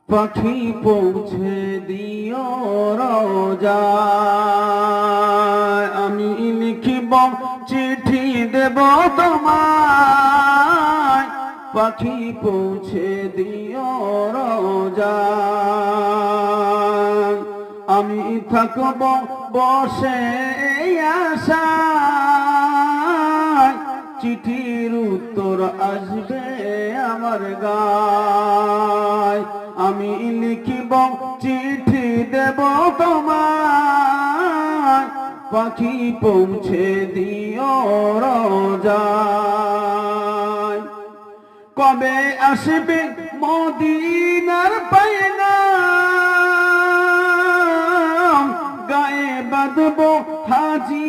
পাখি পৌঁছে দিও রোজায়, আমি লিখিব চিঠি দেব তোমায়, পাখি পৌঁছে দিও রোজায়। আমি থাকব বসে আশায়, চিঠির উত্তর আসবে আমার গায়। আমি লিখিব চিঠি দেব তোমায়, পাখি পৌঁছে দিও রোজায়। কবে আসবে মদিনার পয়গাম, গায়ে বাঁধব হাজি